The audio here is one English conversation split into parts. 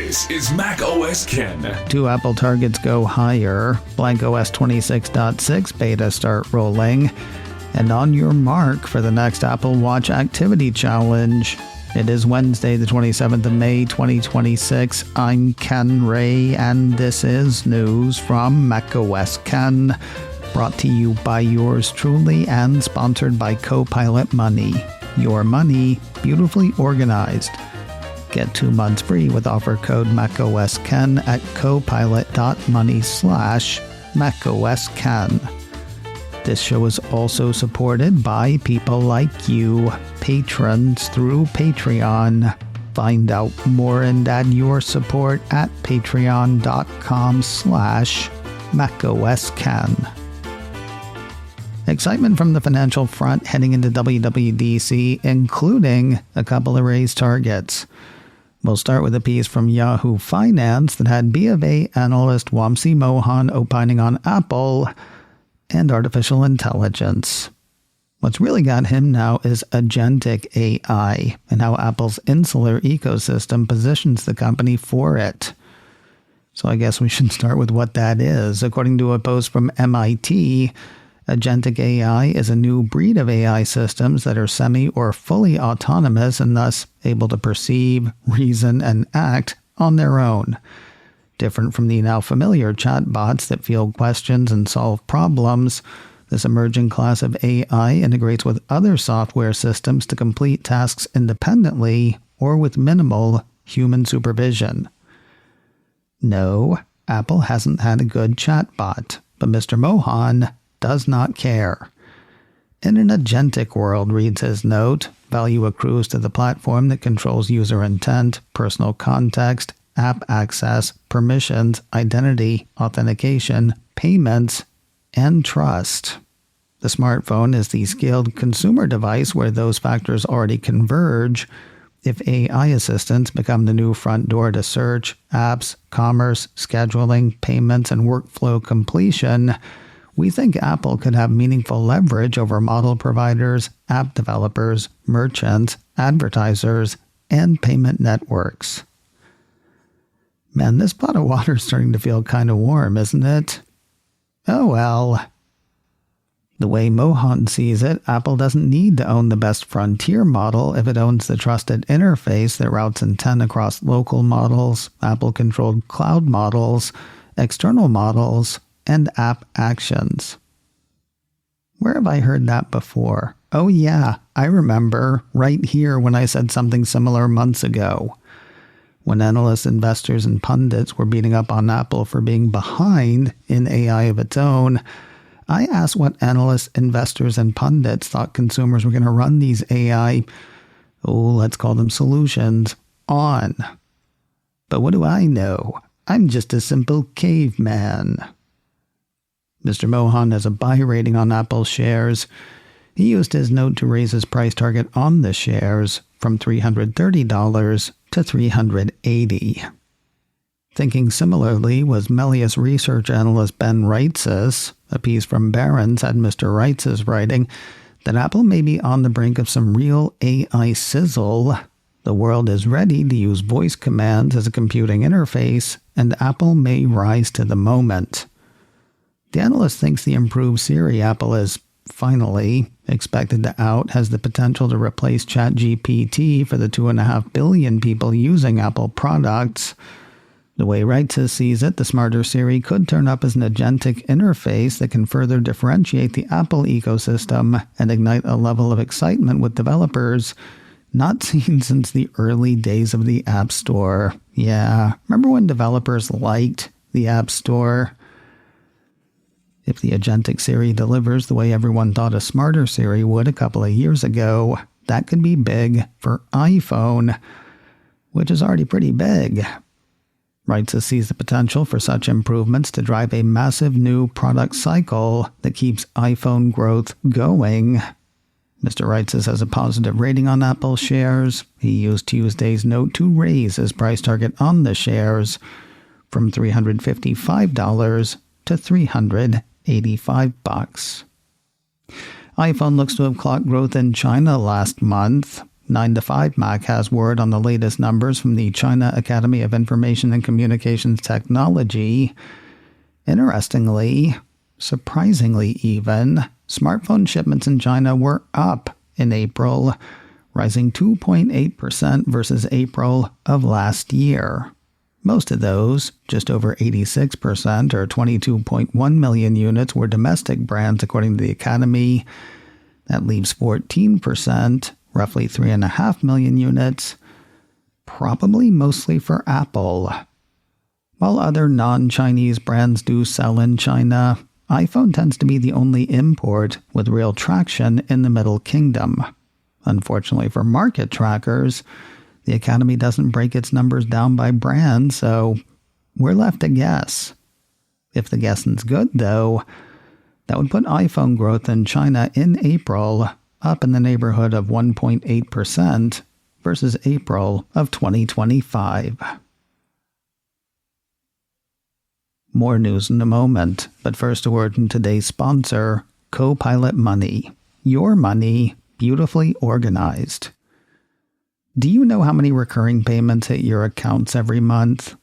This is macOS Ken. 2 Apple targets go higher. blankOS 26.6 beta start rolling. And on your mark for the next Apple Watch Activity Challenge. It is Wednesday, the 27th of May, 2026. I'm Ken Ray, and this is news from macOS Ken, brought to you by yours truly and sponsored by Copilot Money. Your money, beautifully organized. Get 2 months free with offer code macOSKen at copilot.money/macOSKen. This show is also supported by people like you, patrons through Patreon. Find out more and add your support at patreon.com/macOSKen. Excitement from the financial front heading into WWDC, including a couple of raised targets. We'll start with a piece from Yahoo Finance that had BofA analyst Wamsi Mohan opining on Apple and artificial intelligence. What's really got him now is Agentic AI and how Apple's insular ecosystem positions the company for it. So I guess we should start with what that is. According to a post from MIT, Agentic AI is a new breed of AI systems that are semi or fully autonomous and thus able to perceive, reason, and act on their own. Different from the now familiar chatbots that field questions and solve problems, this emerging class of AI integrates with other software systems to complete tasks independently or with minimal human supervision. No, Apple hasn't had a good chatbot, but Mr. Mohan does not care. In an agentic world, reads his note, value accrues to the platform that controls user intent, personal context, app access, permissions, identity, authentication, payments, and trust. The smartphone is the scaled consumer device where those factors already converge. If AI assistants become the new front door to search, apps, commerce, scheduling, payments, and workflow completion, we think Apple could have meaningful leverage over model providers, app developers, merchants, advertisers, and payment networks. Man, this pot of water is starting to feel kind of warm, isn't it? Oh well. The way Mohan sees it, Apple doesn't need to own the best frontier model if it owns the trusted interface that routes intent across local models, Apple-controlled cloud models, external models, and app actions. Where have I heard that before? Oh yeah, I remember right here when I said something similar months ago. When analysts, investors, and pundits were beating up on Apple for being behind in AI of its own, I asked what analysts, investors, and pundits thought consumers were going to run these AI, let's call them solutions, on. But what do I know? I'm just a simple caveman. Mr. Mohan has a buy rating on Apple shares. He used his note to raise his price target on the shares from $330 to $380. Thinking similarly was Melius research analyst Ben Reitzes. A piece from Barron's had Mr. Reitzes writing that Apple may be on the brink of some real AI sizzle. The world is ready to use voice commands as a computing interface, and Apple may rise to the moment. The analyst thinks the improved Siri Apple is finally expected to out has the potential to replace ChatGPT for the 2.5 billion people using Apple products. The way Reitzes sees it, the smarter Siri could turn up as an agentic interface that can further differentiate the Apple ecosystem and ignite a level of excitement with developers not seen since the early days of the App Store. Yeah, remember when developers liked the App Store? If the agentic Siri delivers the way everyone thought a smarter Siri would a couple of years ago, that could be big for iPhone, which is already pretty big. Reitzes sees the potential for such improvements to drive a massive new product cycle that keeps iPhone growth going. Mr. Reitzes has a positive rating on Apple shares. He used Tuesday's note to raise his price target on the shares from $355 to $385. iPhone looks to have clocked growth in China last month. 9to5Mac has word on the latest numbers from the China Academy of Information and Communications Technology. Interestingly, surprisingly even, smartphone shipments in China were up in April, rising 2.8% versus April of last year. Most of those, just over 86% or 22.1 million units, were domestic brands according to the Academy. That leaves 14%, roughly 3.5 million units, probably mostly for Apple. While other non-Chinese brands do sell in China, iPhone tends to be the only import with real traction in the Middle Kingdom. Unfortunately for market trackers, the Academy doesn't break its numbers down by brand, so we're left to guess. If the guessing's good, though, that would put iPhone growth in China in April up in the neighborhood of 1.8% versus April of 2025. More news in a moment, but first a word from today's sponsor, Copilot Money. Your money beautifully organized. Do you know how many recurring payments hit your accounts every month?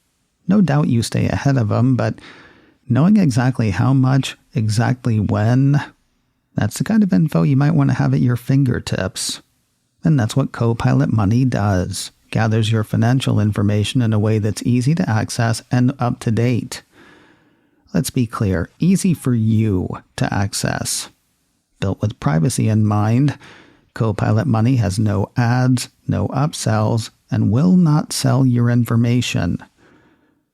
No doubt you stay ahead of them, but knowing exactly how much, exactly when, that's the kind of info you might want to have at your fingertips. And that's what Copilot Money does. Gathers your financial information in a way that's easy to access and up to date. Let's be clear, easy for you to access. Built with privacy in mind, Copilot Money has no ads, no upsells, and will not sell your information.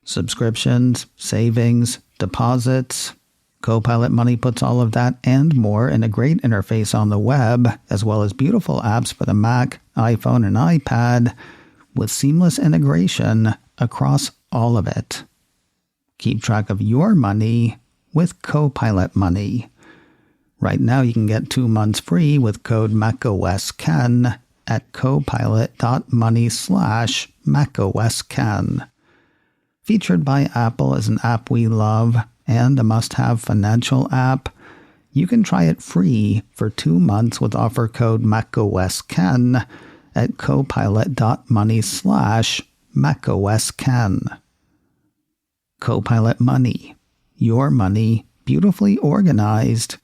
Subscriptions, savings, deposits. Copilot Money puts all of that and more in a great interface on the web, as well as beautiful apps for the Mac, iPhone, and iPad, with seamless integration across all of it. Keep track of your money with Copilot Money. Right now you can get 2 months free with code MacOSCan at copilot.money/MacOSCan. Featured by Apple as an app we love and a must-have financial app, you can try it free for 2 months with offer code MacOSCan at copilot.money/MacOSCan. Copilot Money. Your money beautifully organized.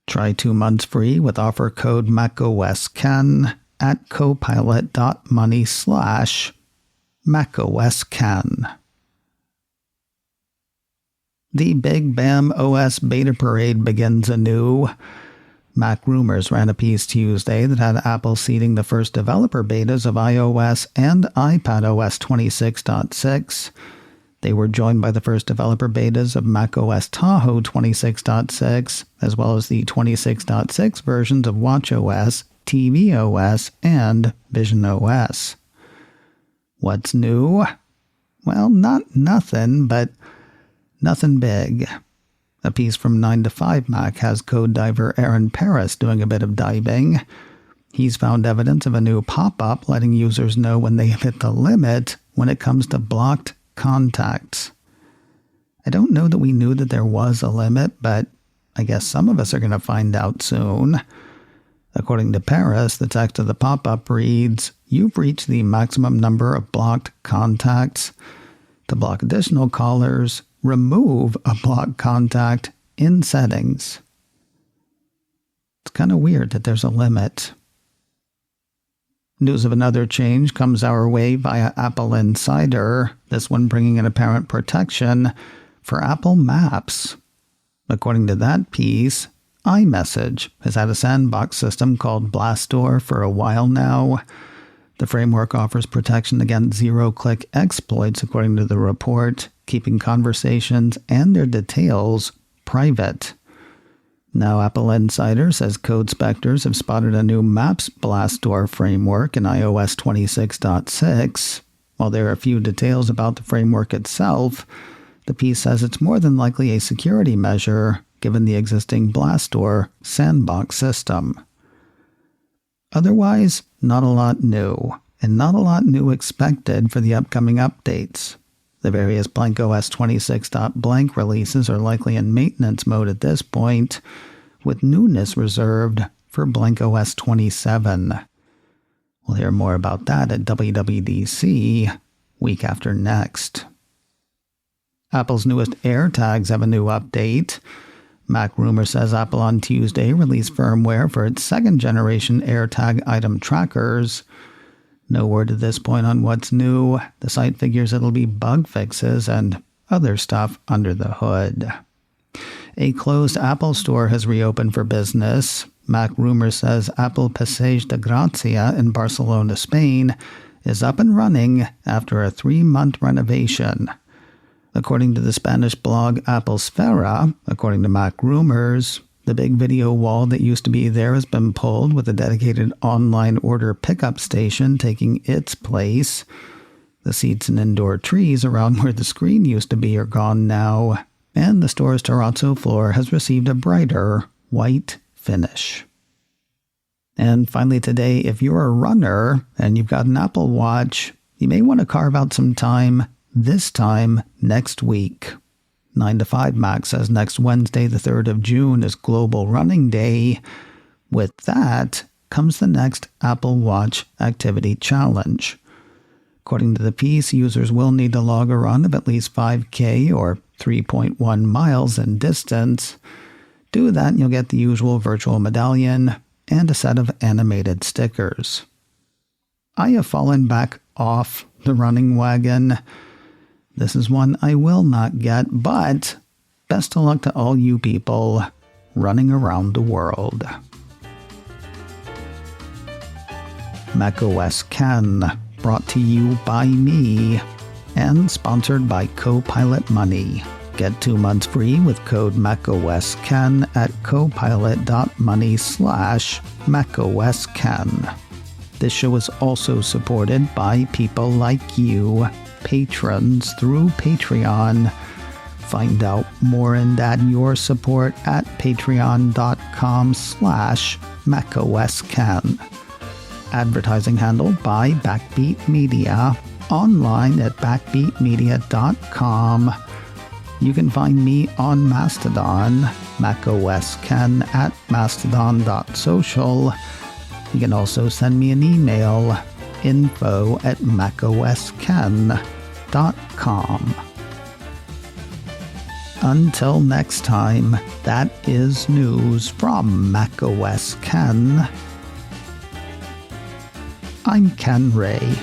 Try 2 months free with offer code MacOSCan at copilot.money/MacOSCan. The Big Bam OS beta parade begins anew. Mac Rumors ran a piece Tuesday that had Apple seeding the first developer betas of iOS and iPadOS 26.6. They were joined by the first developer betas of macOS Tahoe 26.6, as well as the 26.6 versions of watchOS, tvOS, and visionOS. What's new? Well, not nothing, but nothing big. A piece from 9to5Mac has code diver Aaron Paris doing a bit of diving. He's found evidence of a new pop-up letting users know when they have hit the limit when it comes to blocked contacts. I don't know that we knew that there was a limit, but I guess some of us are going to find out soon. According to Paris, the text of the pop-up reads, "You've reached the maximum number of blocked contacts. To block additional callers, remove a blocked contact in settings." It's kind of weird that there's a limit. News of another change comes our way via Apple Insider, this one bringing an apparent protection for Apple Maps. According to that piece, iMessage has had a sandbox system called Blastdoor for a while now. The framework offers protection against zero-click exploits, according to the report, keeping conversations and their details private. Now, Apple Insider says code specters have spotted a new Maps Blastdoor framework in iOS 26.6. While there are a few details about the framework itself, the piece says it's more than likely a security measure given the existing Blastdoor sandbox system. Otherwise, not a lot new, and not a lot new expected for the upcoming updates. The various blankOS 26.blank releases are likely in maintenance mode at this point, with newness reserved for blankOS 27. We'll hear more about that at WWDC week after next. Apple's newest AirTags have a new update. Mac Rumor says Apple on Tuesday released firmware for its second-generation AirTag item trackers. No word at this point on what's new. The site figures it'll be bug fixes and other stuff under the hood. A closed Apple store has reopened for business. Mac Rumor says Apple Passeig de Gràcia in Barcelona, Spain, is up and running after a 3-month renovation. According to the Spanish blog Apple Sfera, according to Mac Rumors, the big video wall that used to be there has been pulled with a dedicated online order pickup station taking its place. The seats and indoor trees around where the screen used to be are gone now, and the store's terrazzo floor has received a brighter white finish. And finally today, if you're a runner and you've got an Apple Watch, you may want to carve out some time this time next week. 9 to 5 Mac says next Wednesday, the 3rd of June, is Global Running Day. With that comes the next Apple Watch Activity Challenge. According to the piece, users will need to log a run of at least 5K or 3.1 miles in distance. Do that and you'll get the usual virtual medallion and a set of animated stickers. I have fallen back off the running wagon. This is one I will not get, but best of luck to all you people running around the world. macOS Ken, brought to you by me and sponsored by Copilot Money. Get 2 months free with code macOSKen at copilot.money/macOSKen. This show is also supported by people like you, patrons through Patreon. Find out more in that your support at patreon.com/macOSKen. Advertising handled by Backbeat Media, online at backbeatmedia.com. You can find me on Mastodon, macOSKen at mastodon.social. You can also send me an email, info@macOSKen.com. Until next time, that is news from macOS Ken. I'm Ken Ray.